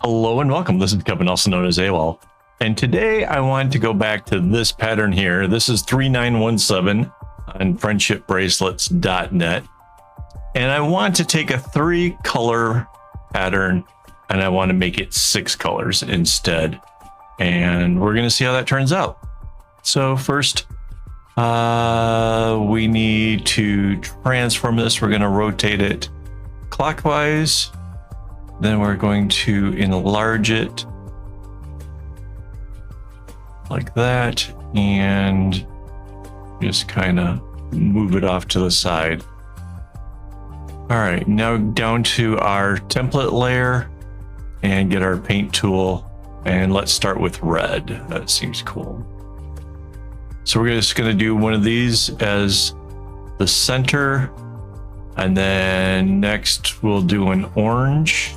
Hello and welcome. This is Kevin, also known as AWOL. And today I wanted to go back to this pattern here. This is 3917 on friendshipbracelets.net. And I want to take a 3-color pattern and I want to make it 6 colors instead. And we're going to see how that turns out. So first, we need to transform this. We're going to rotate it clockwise. Then we're going to enlarge it like that and just kind of move it off to the side. All right, now down to our template layer and get our paint tool, and let's start with red. That seems cool. So we're just going to do one of these as the center, and then next we'll do an orange.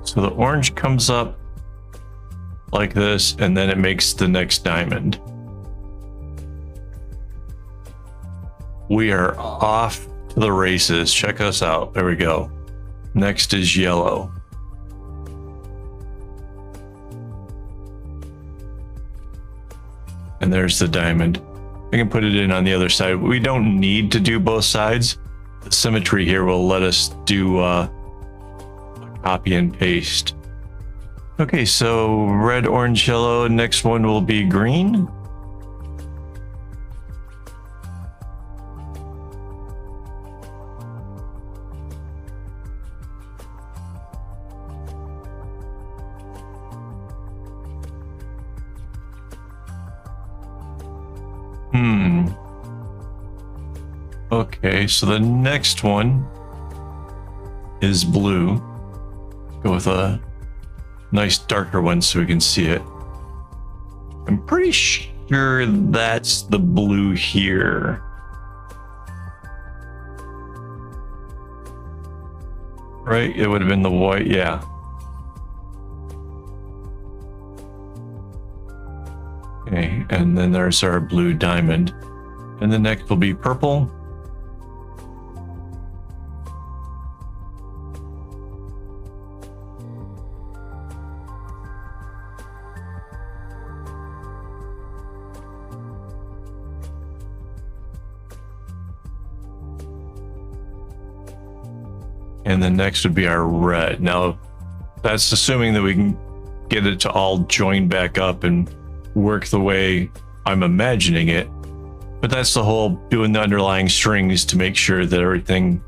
So the orange comes up like this, and then it makes the next diamond. We are off to the races. Check us out. There we go. Next is yellow. And there's the diamond. I can put it in on the other side. We don't need to do both sides. The symmetry here will let us do copy and paste. Okay, so red, orange, yellow. Next one will be green. Okay, so the next one is blue. Go with a nice darker one so we can see it. I'm pretty sure that's the blue here. Right? It would have been the white, yeah. Okay, and then there's our blue diamond. And the next will be purple. And then next would be our red. Now, that's assuming that we can get it to all join back up and work the way I'm imagining it. But that's the whole doing the underlying strings to make sure that everything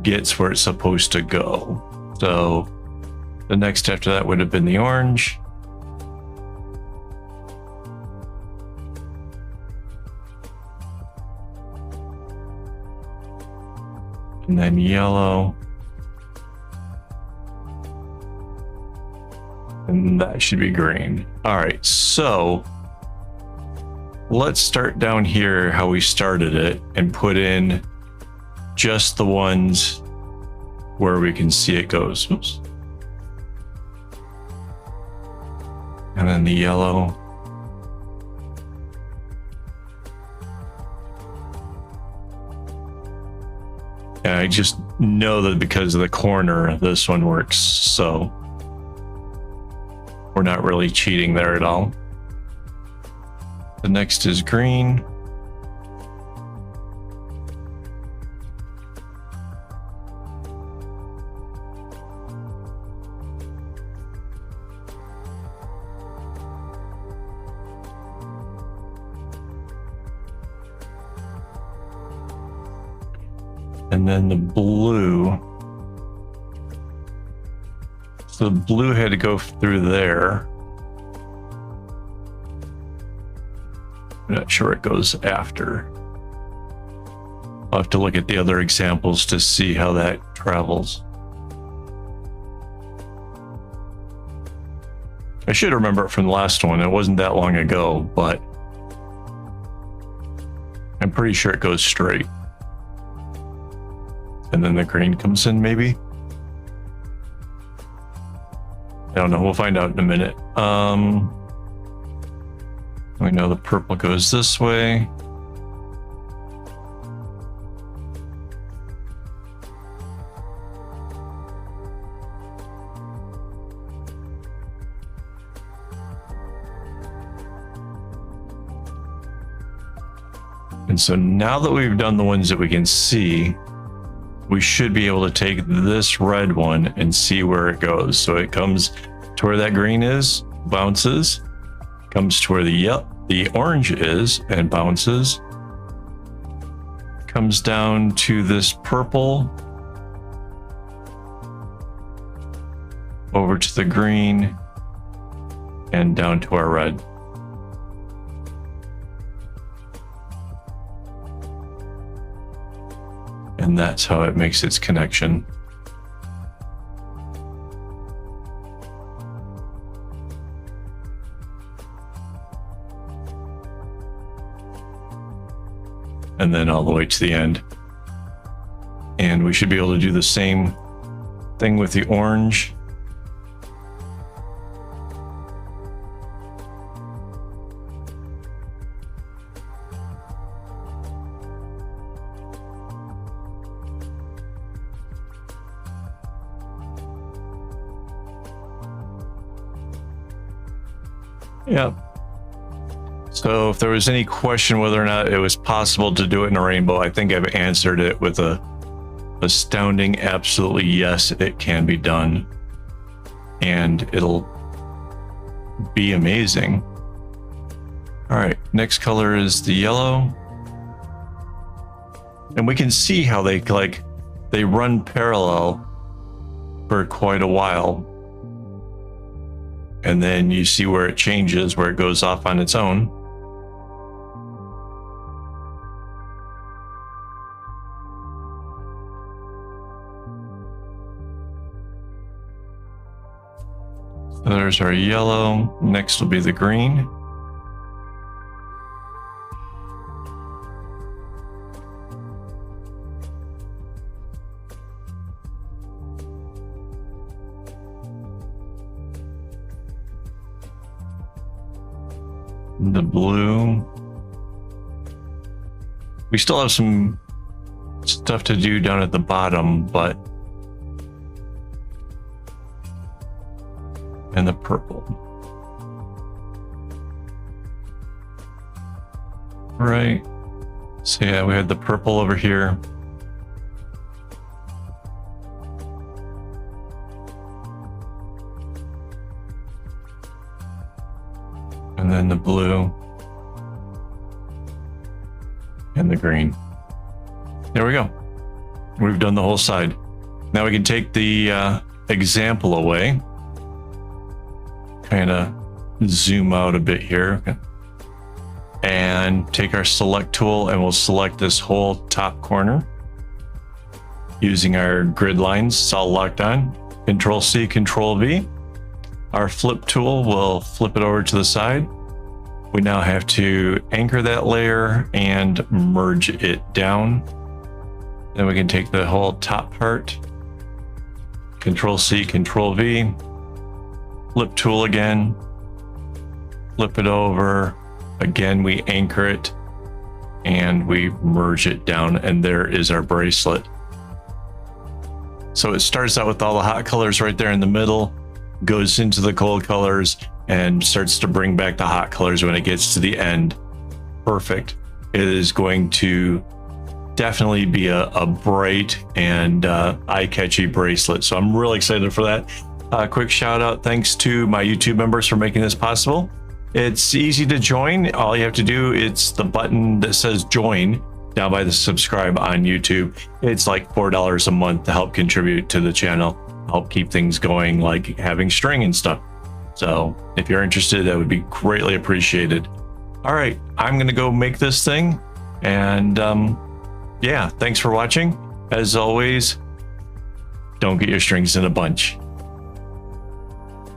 gets where it's supposed to go. So the next after that would have been the orange. And then yellow. And that should be green. All right, so let's start down here how we started it and put in just the ones where we can see it goes. Oops. And then the yellow. And I just know that because of the corner, this one works, so we're not really cheating there at all. The next is green. And then the blue. So the blue had to go through there. I'm not sure it goes after. I'll have to look at the other examples to see how that travels. I should remember it from the last one. It wasn't that long ago, but I'm pretty sure it goes straight. And then the green comes in, maybe? I don't know. We'll find out in a minute. We know the purple goes this way. And so now that we've done the ones that we can see, we should be able to take this red one and see where it goes. So it comes to where that green is, bounces, comes to where the orange is and bounces, comes down to this purple, over to the green, and down to our red. And that's how it makes its connection. And then all the way to the end. And we should be able to do the same thing with the orange. Yep. So if there was any question whether or not it was possible to do it in a rainbow, I think I've answered it with a astounding absolutely yes, it can be done. And it'll be amazing. All right, next color is the yellow. And we can see how they run parallel for quite a while. And then you see where it changes, where it goes off on its own. So there's our yellow. Next will be the green. The blue. We still have some stuff to do down at the bottom, but and the purple. Right. So yeah, we had the purple over here. And then the blue and the green. There we go. We've done the whole side. Now we can take the example away. Kind of zoom out a bit here. And take our select tool and we'll select this whole top corner. Using our grid lines, it's all locked on. Control C, Control V. Our flip tool will flip it over to the side. We now have to anchor that layer and merge it down. Then we can take the whole top part, Control C, Control V, flip tool again, flip it over. Again, we anchor it and we merge it down, and there is our bracelet. So it starts out with all the hot colors right there in the middle, goes into the cold colors and starts to bring back the hot colors when it gets to the end. Perfect. It is going to definitely be a bright and eye-catchy bracelet. So I'm really excited for that. Quick shout out, thanks to my YouTube members for making this possible. It's easy to join. All you have to do, it's the button that says join down by the subscribe on YouTube. It's like $4 a month to help contribute to the channel, help keep things going, like having string and stuff. So if you're interested, that would be greatly appreciated. All right, I'm gonna go make this thing. And yeah, thanks for watching. As always, don't get your strings in a bunch.